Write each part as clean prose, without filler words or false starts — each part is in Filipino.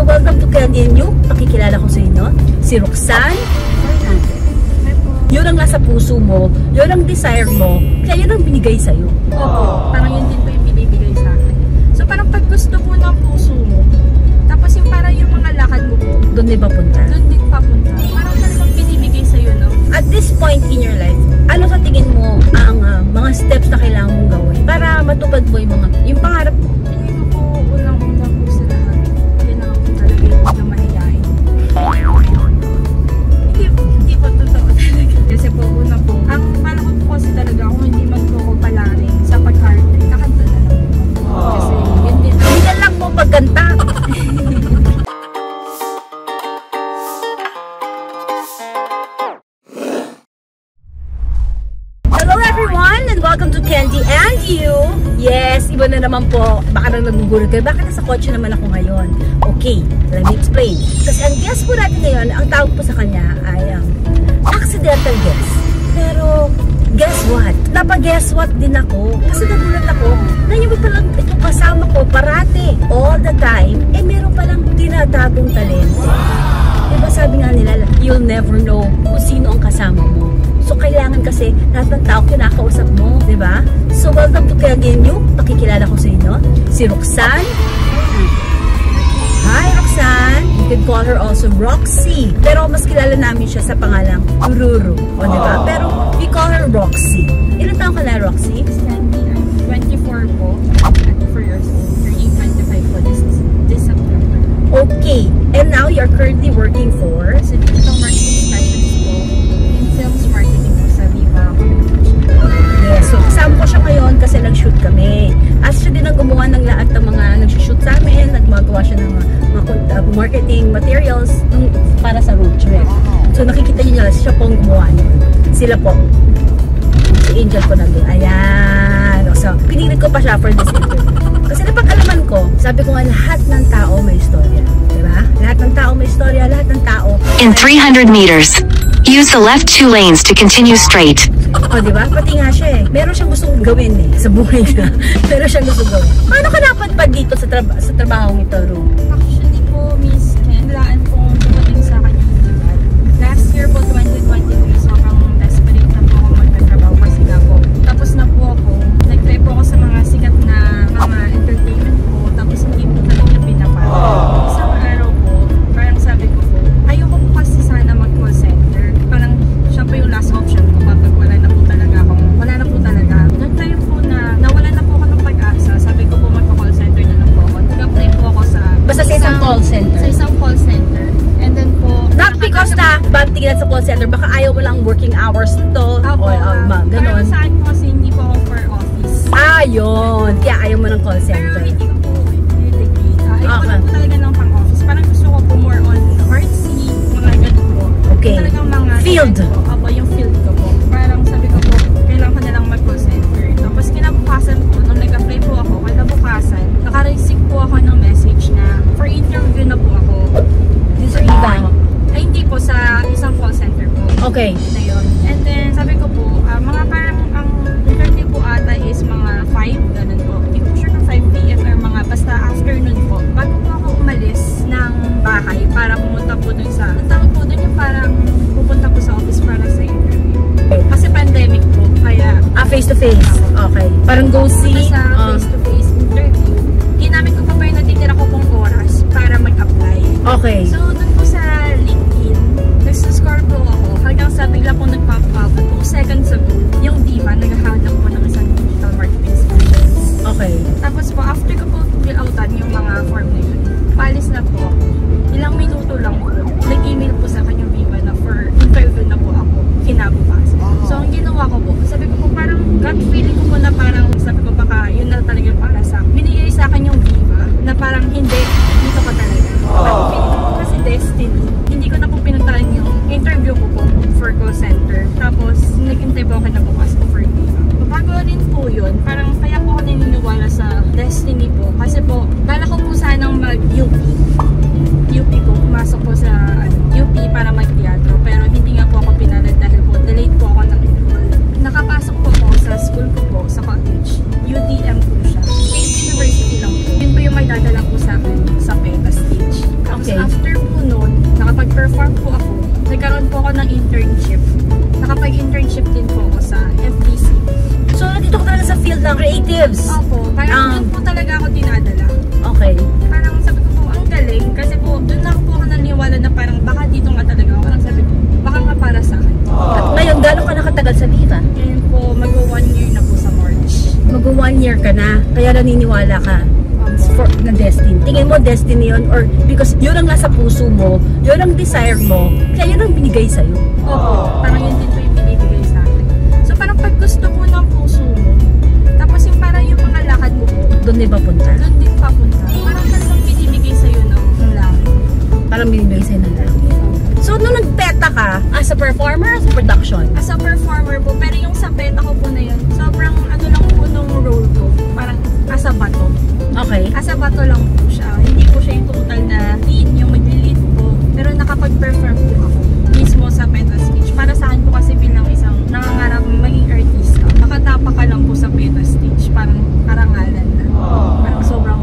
welcome to Candy and You. Pakikilala ko sa inyo, si Roxanne. Yun ang nasa puso mo, yun ang desire mo, kaya yun ang binigay sa'yo. Opo, parang yun din po yung binibigay sa akin. So parang pag gusto po ng puso mo, tapos yung parang yung mga lakad mo po, doon din papunta. Doon din papunta. Parang talagang binibigay sa'yo, no? At this point in your life, ano sa tingin mo ang mga steps na kailangan mong gawin para matupad mo yung pangarap mo? Tingin ko po, unang-unang po sa lahat, kailangan ko talaga yung na mahihain. Hindi po totoo talaga. Kasi po, una po, ang pala ko po kasi talaga kung hindi magkukupalarin sa pagkarte, kakanta na lang. Kasi yun din. Hindi lang mo pagkanta. Hello everyone and welcome to Candy and You. Yes, iba na naman po. Baka nang nagugulat kayo. Bakit nasa kotse naman ako ngayon? Okay, let me explain. Kasi ang guest po natin ngayon, ang tawag po sa kanya ay accidental guest. Pero guess what? Napag-guess what din ako. Kasi nagulat ako na yung palang itong kasama ko parati, all the time, meron palang tinatagong talento. Diba sabi nga nila, you'll never know kung sino ang kasama mo. So, kailangan kasi lahat ng tao kinakausap mo, di ba? So, welcome to Candy and You. Pakikilala ko sa inyo, si Roxanne. Hi, Roxanne. You can call her also Roxy. Pero mas kilala namin siya sa pangalang Ruru. O, di ba? Pero we call her Roxy. Ilan taong ka na, Roxy? Sandy, I'm 24 po. 24 years old. Turning 25 po this September. Okay. And now, you're currently working for? So, digital marketing specialist po. In films marketing po sa Viva Communication. Yes. So, kasama ko siya ngayon kasi nag-shoot kami. At siya din ang gumawa ng lahat ng mga nag-shoot sa amin. Nagmagawa siya ng mga marketing materials para sa road trip. So, nakikita niyo niya, siya po ang gumawa niya. Sila po. Si Angel po nandun. Ayan. So, pinilit ko pa siya for this interview. Kasi napag-alaman ko, sabi ko nga, lahat ng tao may istorya. Diba? Lahat ng tao may istorya, lahat ng tao. In 300 meters, use the left 2 lanes to continue straight. O, diba? Pati nga siya meron siyang gustong gawin sa buhay niya. Meron siyang gustong gawin. Paano ka napadpad dito sa trabaho nito, Ru? Actually po, Miss Ken, laan po dumating sa kanyang lugar. Last year po, 2023, so ang desperate na po ako magkatrabaho kasi nga po. Tapos na po ako, nag-try po ako sa mga sikat na mga entertainment po, tapos hindi po talaga pinapasok. Isang araw po, parang sabi ko po, ayoko po kasi sana mag-call center. Parang siya po yung last option ko kapag wala na po talaga. Nag-try po na nawala na po ako ng pag-asa. Sabi ko po magpa-call center na lang po ako. Nag-apply po ako sa isang call center. Sa isang call center. And then po, not because na bad tingin sa call center, baka ayaw mo lang working hours to. Opo, Ganon. para sa akin po kasi hindi po ako for office. Yun. Kaya ayaw mo ng call Pero center. hindi ko po degree. Ayaw ko lang po talaga ng pang-office. Parang gusto ko po more on artsy, mga ganun po. Okay. Talagang mga Field. Opo, yung field ko po. Parang sabi ko po, kailangan ko na lang mag-call center. Tapos kinabukasan po, nung nag-apply po ako, kinabukasan, naka-receive po ako ng message na for interview na po ako. This is Viva. Ay, hindi po, sa isang call center po. Okay. Na yun. And then, sabi ko po, mga parang ang interview po ata is mga 5, ganun po. Hindi ko sure kung 5 p.m. or mga basta afternoon po. Bago po ako umalis ng bahay para pumunta po dun sa, ang tawag po dun yung parang pupunta po sa office para sa interview. Kasi pandemic po, kaya Face to face. Okay. Parang go see. sa face to face interview, ginamit ko pa yung natitira ko pong oras para mag-apply. Okay. So, dun po sa LinkedIn, nagsuscore po ako hanggang sa bigla po nag-pop up 2 seconds ago, yung Viva, naghahanap po ng isang digital marketing specialist. Okay. Tapos po, after ko po fill-outan yung mga form na yun, paalis na po ako. Ilang minuto lang po, nag-email po sa akin yung Viva na for interview na po ako, kinabukasan. So, ang ginawa ko po, sabi ko po parang gut feeling ko po na parang, sabi ko baka yun na talaga para sa akin. Binigay sa akin yung Viva na parang hindi, dito ko talaga. But feeling ko po kasi Okay. after po nun, nakapag-perform po ako. Nagkaroon po ako ng internship. Nakapag-internship din po ako sa FDC. So, nandito ka talaga sa field ng creatives. Opo, parang doon po talaga ako dinadala. Okay. Parang sabi ko po, ang galing. Kasi po, doon na po ako naniwala na parang baka dito nga talaga ako. Parang sabi ko, baka nga para sa akin. At ngayon, gano'n ka nakatagal sa Viva? Ngayon po, mag-1 year na po sa March. Mag-1 year ka na, kaya naniniwala ka for na destiny. Tingin mo destiny yun or because yun ang nasa puso mo, yun ang desire mo, kaya yun ang binigay sa'yo. Opo, parang yun din po yung binibigay sa akin. So parang pag gusto mo ng puso mo, tapos yung parang yung mga lakad mo po, Doon din papunta. doon din papunta. Parang talagang binibigay sa'yo ng langit. Parang binibigay sa'yo ng lang. So, nung nagpeta ka, as a performer, as a production? As a performer po, pero yung sa peta ko po na yun, sobrang ano lang po nung role ko, parang as a bato. Okay. As a bato lang po siya. Hindi po siya yung total na lead, yung mag-lead po. Pero nakapag-perform po ako mismo sa peta stage. Para sa akin po kasi bilang isang nangangarap maging artista, makatapa ka lang po sa peta stage. Parang karangalan na. Parang sobrang,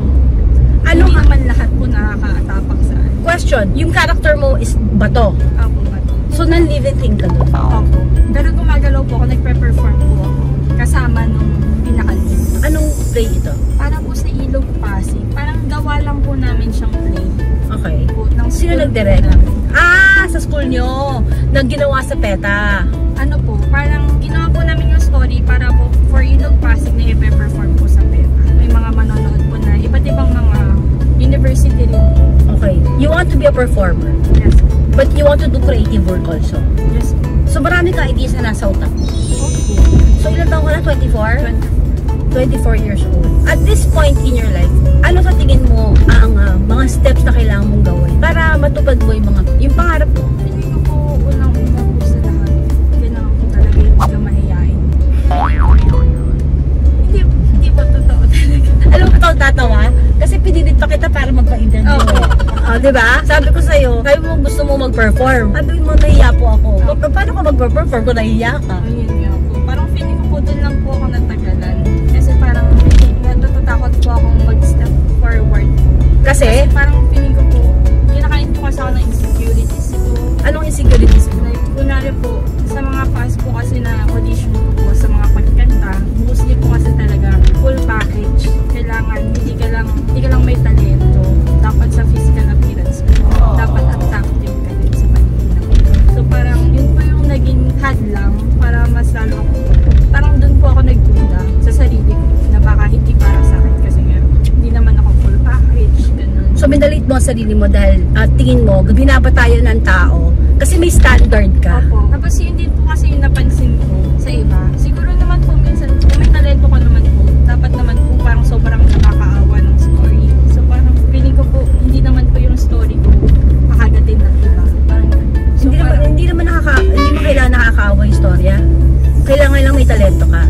Ano hindi ka? naman lahat po nakakatapak sa akin. Question, yung character mo is bato. Ako bato. So, non-living thing ka doon. Opo. Pero gumagalaw po ako, nagpe-perform po ako. Kasama nung pinaka-lead. Anong play ito? Para po sa Ilog Pasig. Parang gawa lang po namin siyang play. Okay. Po, ng Sino school nag-direct? namin. Ah, sa school nyo. Nang ginawa sa PETA. Ano po, parang ginawa po namin yung story para po for Ilog Pasig na i-perform po sa PETA. May mga manonood po na iba't ibang mga university rin po. Okay. You want to be a performer, Yes po. but you want to do creative work also. Yes po. So, marami ka ideas na nasa utak mo. Okay. So, ilan taon ka na? 24? 24 years old. At this point in your life, ano sa tingin mo ang mga steps na kailangan mong gawin para matupad mo yung pangarap mo? Hindi ko po unang-una po sa lahat. Kailangan po talaga yung hindi ka mahihain. Hindi po totoo talaga. Alam mo ito tatawa? Kasi pinilit pa kita para magpa-interview. Oo. Diba? Sabi ko sa'yo, sabi mo gusto mo mag-perform. Sabi mo, nahiya po ako. Paano ka mag-perform kung nahiya ka? Ayun nga po. Parang feeling ko po doon lang po ako natagalan. Kasi parang natatakot po akong mag-step forward. Kasi, Parang feeling ko po, kinakain po kasi ako ng insecurities ko. anong insecurities mo? Like, kunwari po, sa mga past po kasi na audition ko po sa mga pagkanta, mostly po kasi talaga full package. Kailangan, hindi ka lang may talento. Dapat sa physical appearance mo. Dapat attractive ka din sa paningin. So parang yun po yung naging hadlang para mas lalo ako. Parang dun po ako nagduda sa sarili ko na baka hindi para sa akin kasi nga hindi naman ako full package. Ganun. So, minalit mo ang sarili mo dahil tingin mo, binabatayan ng tao kasi may standard ka. Opo. Tapos yun din po kasi yung napansin ko sa iba. Siguro naman po minsan, kung may talento ka naman po, dapat naman po parang sobrang nakakaawa ng story. So parang feeling ko po, hindi naman po yung story ko makagatin ng iba. Parang so Hindi naman kailangan nakakaawa yung storya. Kailangan lang may talento ka.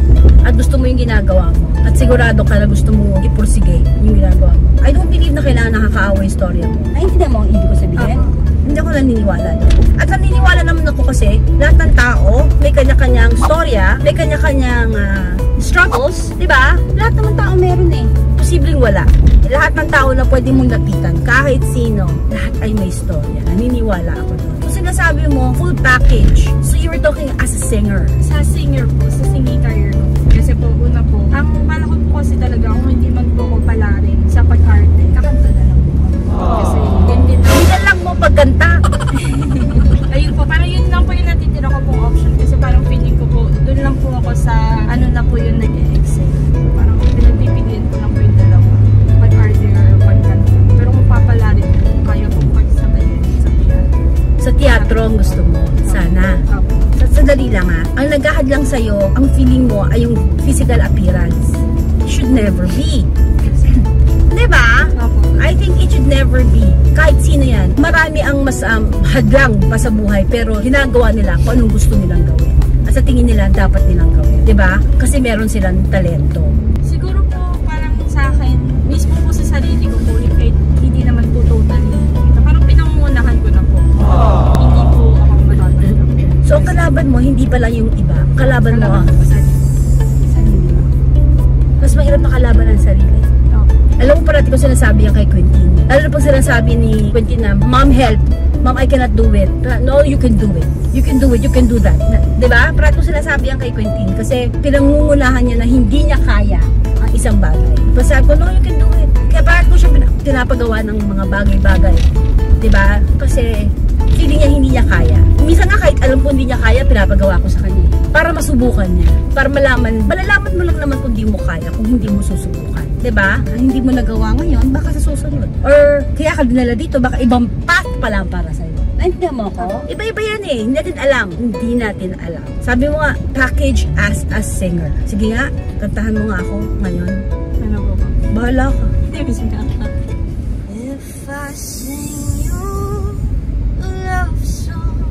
At gusto mo yung ginagawa mo. At sigurado ka na gusto mo ipursige yung ginagawa mo. I don't believe na kailangan nakakaawa yung storya mo. Naintindihan mo ang ibig ko sabihin? Hindi ako naniniwala doon. At naniniwala naman ako kasi lahat ng tao may kanya-kanyang storya, may kanya-kanyang struggles, di ba? Lahat naman tao meron eh. Posibleng wala. Lahat ng tao na pwede mong lapitan, kahit sino, lahat ay may storya. Naniniwala ako doon. So sinasabi mo, full package. So you were talking as a singer. sa singer po, sa singing career ko. Kasi po, una po, ang pala ko po kasi talaga kung hindi man po ko pala rin sa pag-arte, kakanta na lang po. Kasi yun din Hindi lang mo pagkanta. ayun po, parang yun lang po yung natitira ko pong option kasi parang feeling ko po, doon lang po ako sa ano na po yung nag-excel. Parang pinagpipiliin ko lang po yung dalawa, pag-arte or pagkanta. Pero kung papala rin po, kaya po pagsabayin sa teatro. Sa teatro ang gusto mo. Sana. Opo. Sandali lang ang naghahad lang sa'yo, ang feeling mo ay yung physical appearance. It should never be. Diba? Opo. I think it should never be. Kahit sino yan. Marami ang mas hadlang pa sa buhay pero ginagawa nila kung anong gusto nilang gawin. At sa tingin nila dapat nilang gawin. Diba? Kasi meron silang talento. Siguro po parang sa akin, mismo po sa sarili ko po, kahit hindi naman po totally. Parang pinangungunahan ko na po. Hindi po ako matatanggap. So ang kalaban mo, hindi pala yung iba. Kalaban mo Kalaban ko po sarili. mas mahirap makalaban ang sarili. Alam mo parati ko sinasabi yan kay Quentin. Lalo na pag sinasabi ni Quentin na, Mom, help. Mom, I cannot do it. No, you can do it. You can do it. You can do that. Diba? Parati ko sinasabi yan kay Quentin. Kasi pinangungunahan niya na hindi niya kaya ang isang bagay. Basta ko, no, you can do it. Kaya parati ko siya pinapagawa ng mga bagay-bagay. Diba? Kasi feeling niya hindi niya kaya. Minsan nga kahit alam ko hindi niya kaya, pinapagawa ko sa kanya. Para masubukan niya. Para malalaman mo lang naman kung hindi mo kaya, kung hindi mo susubukan. Diba? Hindi mo nagawa ngayon, baka sa susunod. Or kaya ka dinala dito, baka ibang path pa lang para sa'yo. Naintindihan mo ako? Iba-iba yan eh. Hindi natin alam. Hindi natin alam. Sabi mo nga, package as a singer. Sige nga, kantahan mo nga ako ngayon. Ano ba ba? Bahala ka. Hindi, miss me ka. If I sing you a love song,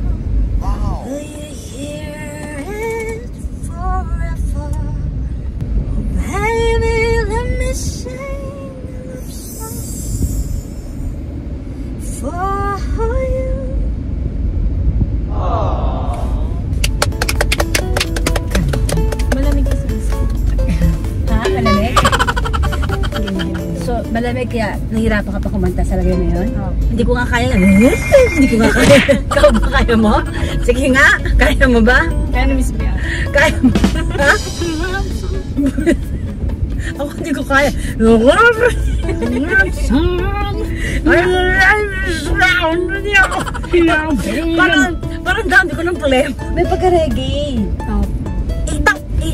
will you hear it forever? Oh, baby, let me sing a love song for you. Malamig kasi. Ha? Malamig? So, malamig kaya nahirapan ka pa kumanta sa lagay na yun? Oo. Hindi ko nga kaya. Hindi ko nga kaya. Ikaw ba kaya mo? Sige nga. Kaya mo ba? Kaya na miss me ka. Kaya mo? Ha? Ako hindi ko kaya. Parang dami ko ng problema. May pagka-reggae. Oo.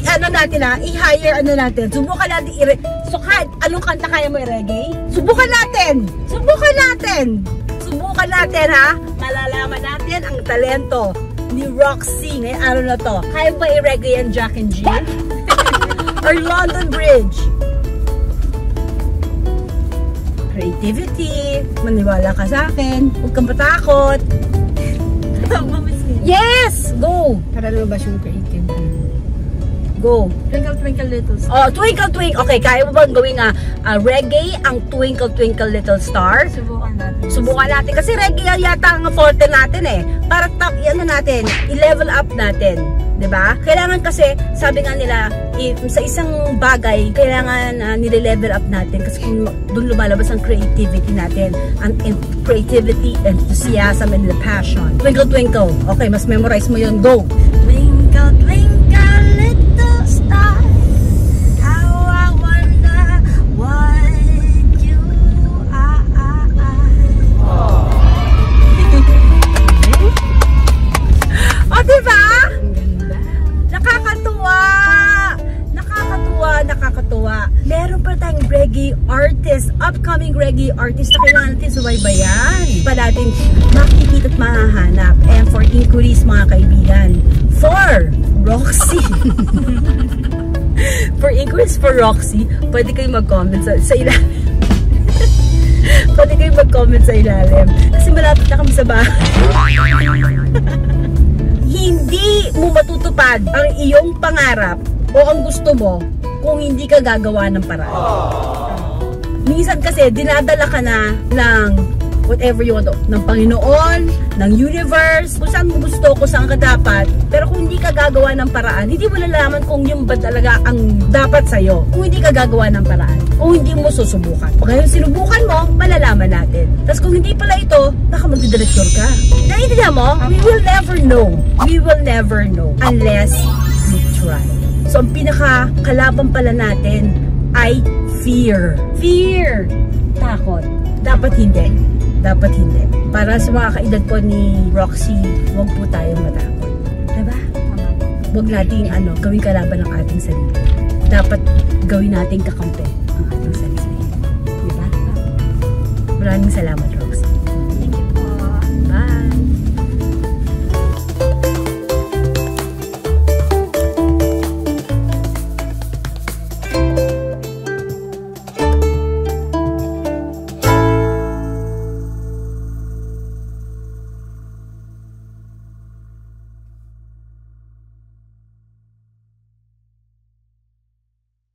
Ano natin ha, i-hire ano natin, subukan natin so kahit anong kanta kaya mo i-reggae, subukan natin ha, malalaman natin ang talento ni Roxy ngayong araw na to. Kaya ba i-reggae yan Jack and Jill? Or London Bridge? Creativity, maniwala ka sa akin, huwag kang matakot. Yes! Go! Para lumabas yung creative. Go! Twinkle, twinkle, little star. Oh, Twinkle Twinkle. Okay, kaya mo bang gawin reggae ang Twinkle Twinkle Little Star? Subukan natin. Subukan natin. Kasi reggae yata ang forte natin eh. Para natin, i-level up natin. Diba? Kailangan kasi, sabi nga nila, sa isang bagay, kailangan nile-level up natin. Kasi kung doon lumalabas ang creativity natin, ang creativity, enthusiasm, and the passion. Twinkle Twinkle. Okay, mas memorize mo yun. Go! Twinkle Twinkle Little Star, how I wonder what you are. Oh, diba? Nakakatuwa. Meron pa tayong reggae artist, upcoming reggae artist na kailangan natin subaybayan. Pa natin makikita at mahahanap. And for inquiries mga kaibigan, for Roxy. For inquiries for Roxy, pwede kayo mag-comment sa ilalim. Pwede kayo mag-comment sa ilalim. Kasi malapit na kami sa bahay. Hindi mo matutupad ang iyong pangarap o ang gusto mo kung hindi ka gagawa ng paraan. Minsan kasi dinadala ka na ng whatever you want, ng Panginoon, ng universe, kung saan mo gusto, kung saan ka dapat. Pero kung hindi ka gagawa ng paraan, hindi mo nalaman kung yung ba talaga ang dapat sa'yo. Kung hindi ka gagawa ng paraan, kung hindi mo susubukan. Pag ngayon sinubukan mo, malalaman natin. Tapos kung hindi pala ito, baka magdidirektor ka. Naiintindihan mo? We will never know. We will never know unless we try. So ang pinaka-kalaban pala natin ay fear. Fear! Takot. Dapat hindi. Dapat hindi. Para sa mga kaedad ko ni Roxy, huwag po tayong matakot. Diba? Huwag nating gawing kalaban ng ating sarili. Dapat gawin nating kakampi ang ating sarili. Diba? Maraming salamat.